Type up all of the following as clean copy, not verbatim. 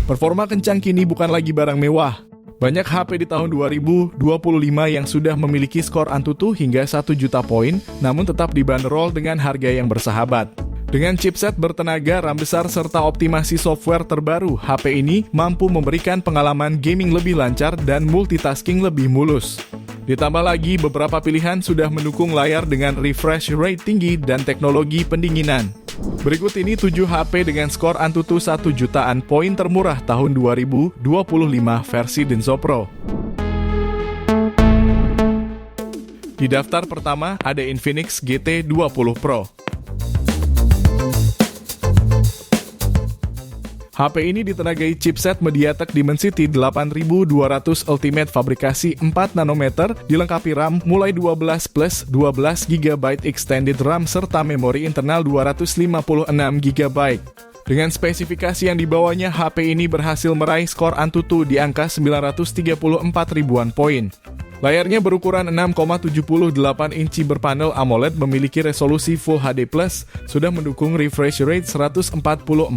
Performa kencang kini bukan lagi barang mewah. Banyak HP di tahun 2025 yang sudah memiliki skor Antutu hingga 1 juta poin, namun tetap dibanderol dengan harga yang bersahabat. Dengan chipset bertenaga, RAM besar, serta optimasi software terbaru, HP ini mampu memberikan pengalaman gaming lebih lancar dan multitasking lebih mulus. Ditambah lagi, beberapa pilihan sudah mendukung layar dengan refresh rate tinggi dan teknologi pendinginan. Berikut ini 7 HP dengan skor Antutu 1 jutaan poin termurah tahun 2025 versi Denso Pro. Di daftar pertama ada Infinix GT 20 Pro. HP ini ditenagai chipset MediaTek Dimensity 8200 Ultimate fabrikasi 4 nanometer, dilengkapi RAM mulai 12 plus 12 GB extended RAM serta memori internal 256 GB. Dengan spesifikasi yang dibawanya, HP ini berhasil meraih skor Antutu di angka 934 ribuan poin. Layarnya berukuran 6,78 inci berpanel AMOLED, memiliki resolusi Full HD+, sudah mendukung refresh rate 144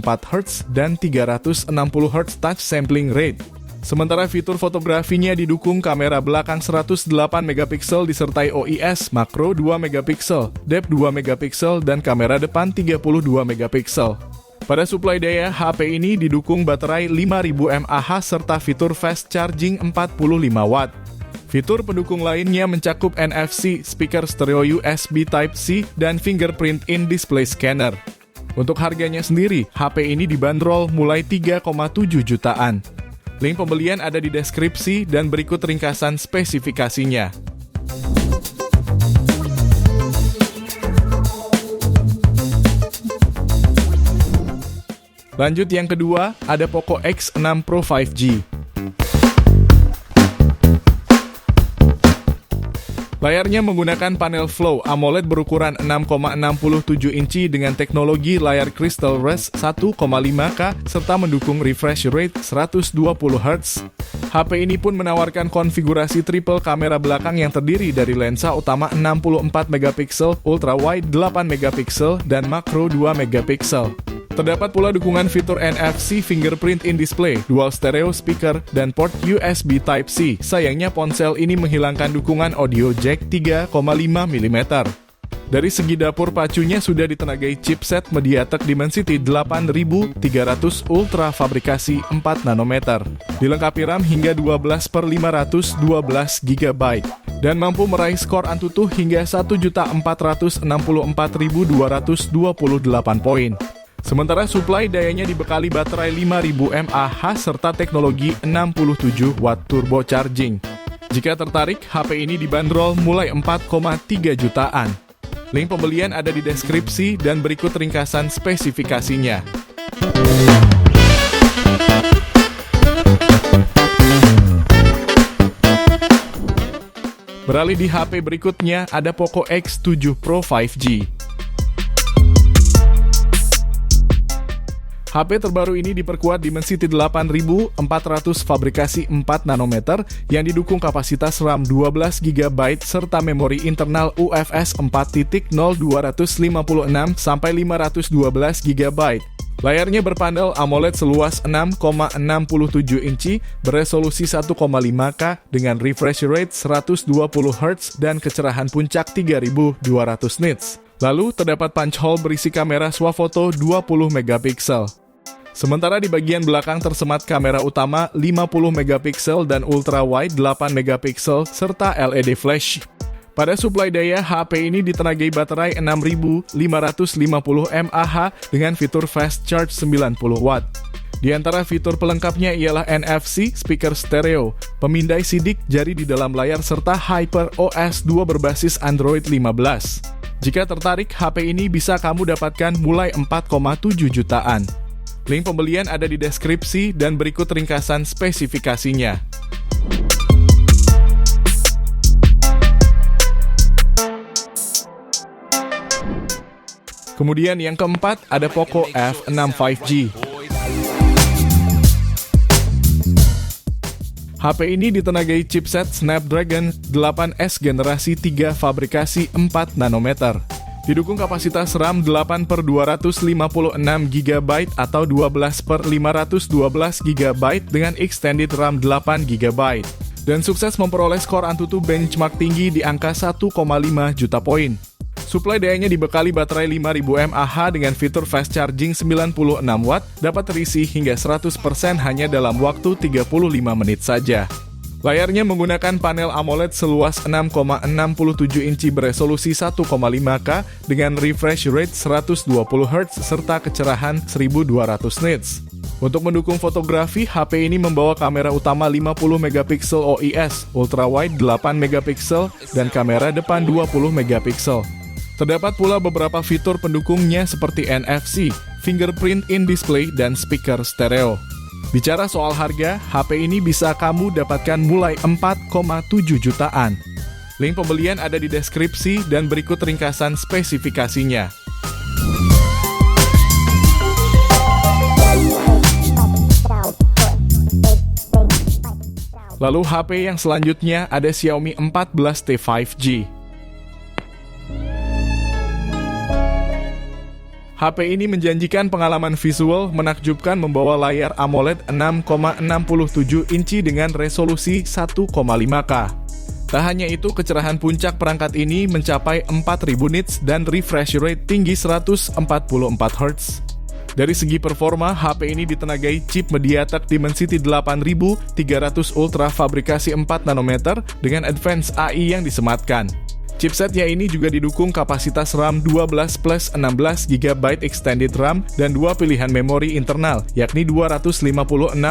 Hz dan 360 Hz touch sampling rate. Sementara fitur fotografinya didukung kamera belakang 108 megapiksel disertai OIS, makro 2 megapiksel, depth 2 megapiksel, dan kamera depan 32 megapiksel. Pada suplai daya, HP ini didukung baterai 5000 mAh serta fitur fast charging 45 watt. Fitur pendukung lainnya mencakup NFC, speaker stereo USB Type-C, dan fingerprint in-display scanner. Untuk harganya sendiri, HP ini dibanderol mulai 3,7 jutaan. Link pembelian ada di deskripsi dan berikut ringkasan spesifikasinya. Lanjut yang kedua, ada Poco X6 Pro 5G. Layarnya menggunakan panel Flow AMOLED berukuran 6,67 inci dengan teknologi layar Crystal Rest 1,5K serta mendukung refresh rate 120 Hz. HP ini pun menawarkan konfigurasi triple kamera belakang yang terdiri dari lensa utama 64 megapiksel, ultra wide 8 megapiksel, dan makro 2 megapiksel. Terdapat pula dukungan fitur NFC, fingerprint in display, dual stereo speaker, dan port USB Type-C. Sayangnya ponsel ini menghilangkan dukungan audio jack 3,5 mm. Dari segi dapur pacunya sudah ditenagai chipset MediaTek Dimensity 8300 Ultra fabrikasi 4 nanometer. Dilengkapi RAM hingga 12/512 GB dan mampu meraih skor Antutu hingga 1.464.228 poin. Sementara suplai dayanya dibekali baterai 5000 mAh serta teknologi 67 watt turbo charging. Jika tertarik, HP ini dibanderol mulai 4,3 jutaan. Link pembelian ada di deskripsi dan berikut ringkasan spesifikasinya. Beralih di HP berikutnya, ada Poco X7 Pro 5G. HP terbaru ini diperkuat Dimensity 8400 fabrikasi 4 nanometer yang didukung kapasitas RAM 12 GB serta memori internal UFS 4.0 256 sampai 512 GB. Layarnya berpanel AMOLED seluas 6,67 inci beresolusi 1,5K dengan refresh rate 120 Hz dan kecerahan puncak 3200 nits. Lalu terdapat punch hole berisi kamera swafoto 20 megapiksel. Sementara di bagian belakang tersemat kamera utama 50 megapiksel dan ultra wide 8 megapiksel serta LED flash. Pada suplai daya, HP ini ditenagai baterai 6550 mAh dengan fitur fast charge 90 watt. Di antara fitur pelengkapnya ialah NFC, speaker stereo, pemindai sidik jari di dalam layar serta HyperOS 2 berbasis Android 15. Jika tertarik, HP ini bisa kamu dapatkan mulai 4,7 jutaan. Link pembelian ada di deskripsi dan berikut ringkasan spesifikasinya. Kemudian yang keempat ada Poco F6 5G. HP ini ditenagai chipset Snapdragon 8S generasi 3 fabrikasi 4 nanometer. Didukung kapasitas RAM 8/256 GB atau 12/512 GB dengan extended RAM 8 GB. Dan sukses memperoleh skor Antutu benchmark tinggi di angka 1,5 juta poin. Suplai dayanya dibekali baterai 5000 mAh dengan fitur fast charging 96 Watt, dapat terisi hingga 100% hanya dalam waktu 35 menit saja. Layarnya menggunakan panel AMOLED seluas 6,67 inci beresolusi 1,5K dengan refresh rate 120 Hz serta kecerahan 1200 nits. Untuk mendukung fotografi, HP ini membawa kamera utama 50 megapiksel OIS, ultrawide 8 megapiksel, dan kamera depan 20 megapiksel. Terdapat pula beberapa fitur pendukungnya seperti NFC, fingerprint in display, dan speaker stereo. Bicara soal harga, HP ini bisa kamu dapatkan mulai 4,7 jutaan. Link pembelian ada di deskripsi dan berikut ringkasan spesifikasinya. Lalu HP yang selanjutnya ada Xiaomi 14T 5G. HP ini menjanjikan pengalaman visual menakjubkan membawa layar AMOLED 6,67 inci dengan resolusi 1,5K. Tak hanya itu, kecerahan puncak perangkat ini mencapai 4000 nits dan refresh rate tinggi 144 Hz. Dari segi performa, HP ini ditenagai chip MediaTek Dimensity 8300 Ultra fabrikasi 4 nanometer dengan advanced AI yang disematkan. Chipsetnya ini juga didukung kapasitas RAM 12+16 GB extended RAM dan dua pilihan memori internal, yakni 256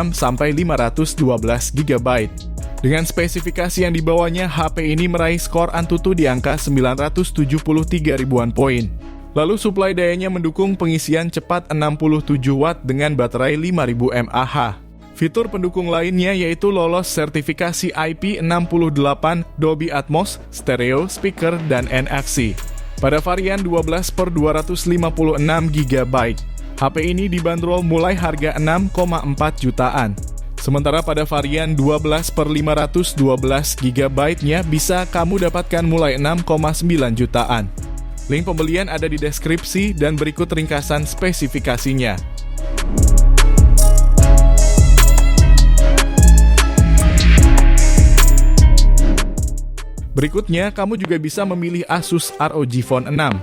sampai 512 GB. Dengan spesifikasi yang dibawanya, HP ini meraih skor Antutu di angka 973 ribuan poin. Lalu suplai dayanya mendukung pengisian cepat 67 Watt dengan baterai 5000 mAh. Fitur pendukung lainnya yaitu lolos sertifikasi IP68, Dolby Atmos, stereo, speaker, dan NFC. Pada varian 12/256 GB, HP ini dibanderol mulai harga 6,4 jutaan. Sementara pada varian 12/512 GB-nya bisa kamu dapatkan mulai 6,9 jutaan. Link pembelian ada di deskripsi dan berikut ringkasan spesifikasinya. Berikutnya, kamu juga bisa memilih Asus ROG Phone 6.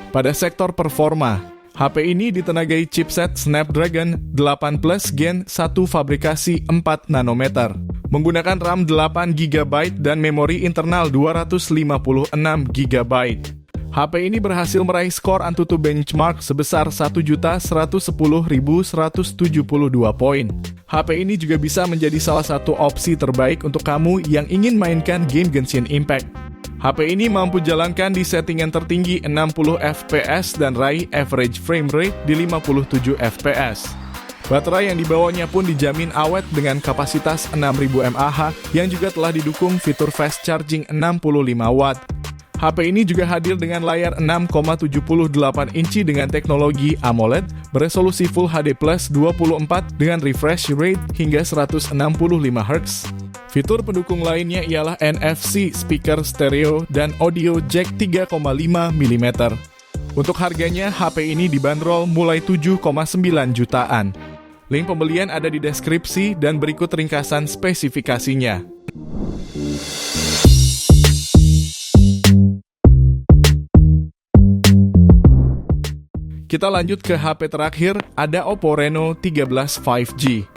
Pada sektor performa, HP ini ditenagai chipset Snapdragon 8 Plus Gen 1 fabrikasi 4 nanometer. Menggunakan RAM 8 GB dan memori internal 256 GB. HP ini berhasil meraih skor Antutu benchmark sebesar 1.110.172 poin. HP ini juga bisa menjadi salah satu opsi terbaik untuk kamu yang ingin mainkan game Genshin Impact. HP ini mampu jalankan di settingan tertinggi 60 fps dan raih average frame rate di 57 fps. Baterai yang dibawanya pun dijamin awet dengan kapasitas 6000 mAh yang juga telah didukung fitur fast charging 65 Watt. HP ini juga hadir dengan layar 6,78 inci dengan teknologi AMOLED, beresolusi Full HD Plus 24 dengan refresh rate hingga 165 Hz. Fitur pendukung lainnya ialah NFC, speaker stereo, dan audio jack 3,5 mm. Untuk harganya, HP ini dibanderol mulai 7,9 jutaan. Link pembelian ada di deskripsi dan berikut ringkasan spesifikasinya. Kita lanjut ke HP terakhir, ada Oppo Reno 13 5G.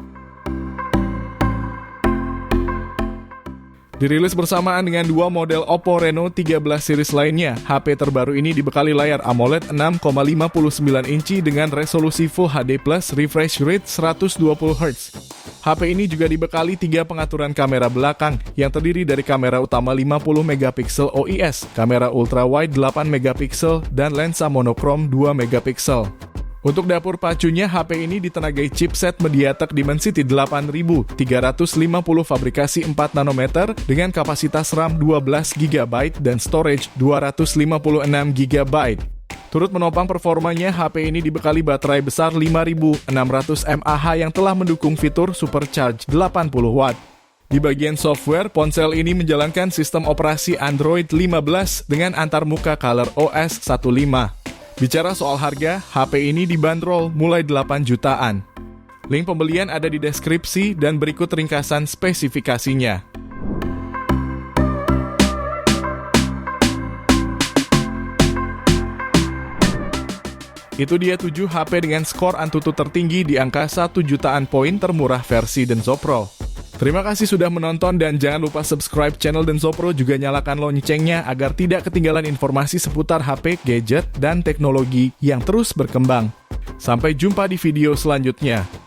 Dirilis bersamaan dengan dua model Oppo Reno 13 series lainnya, HP terbaru ini dibekali layar AMOLED 6,59 inci dengan resolusi Full HD Plus refresh rate 120 Hz. HP ini juga dibekali 3 pengaturan kamera belakang yang terdiri dari kamera utama 50 megapiksel OIS, kamera ultrawide 8 megapiksel, dan lensa monokrom 2 megapiksel. Untuk dapur pacunya, HP ini ditenagai chipset MediaTek Dimensity 8350 fabrikasi 4 nanometer dengan kapasitas RAM 12 GB dan storage 256 GB. Turut menopang performanya, HP ini dibekali baterai besar 5600 mAh yang telah mendukung fitur Supercharge 80 Watt. Di bagian software, ponsel ini menjalankan sistem operasi Android 15 dengan antarmuka Color OS 15. Bicara soal harga, HP ini dibanderol mulai 8 jutaan. Link pembelian ada di deskripsi dan berikut ringkasan spesifikasinya. Itu dia 7 HP dengan skor Antutu tertinggi di angka 1 jutaan poin termurah versi Denso Pro. Terima kasih sudah menonton dan jangan lupa subscribe channel Denso Pro, juga nyalakan loncengnya agar tidak ketinggalan informasi seputar HP, gadget, dan teknologi yang terus berkembang. Sampai jumpa di video selanjutnya.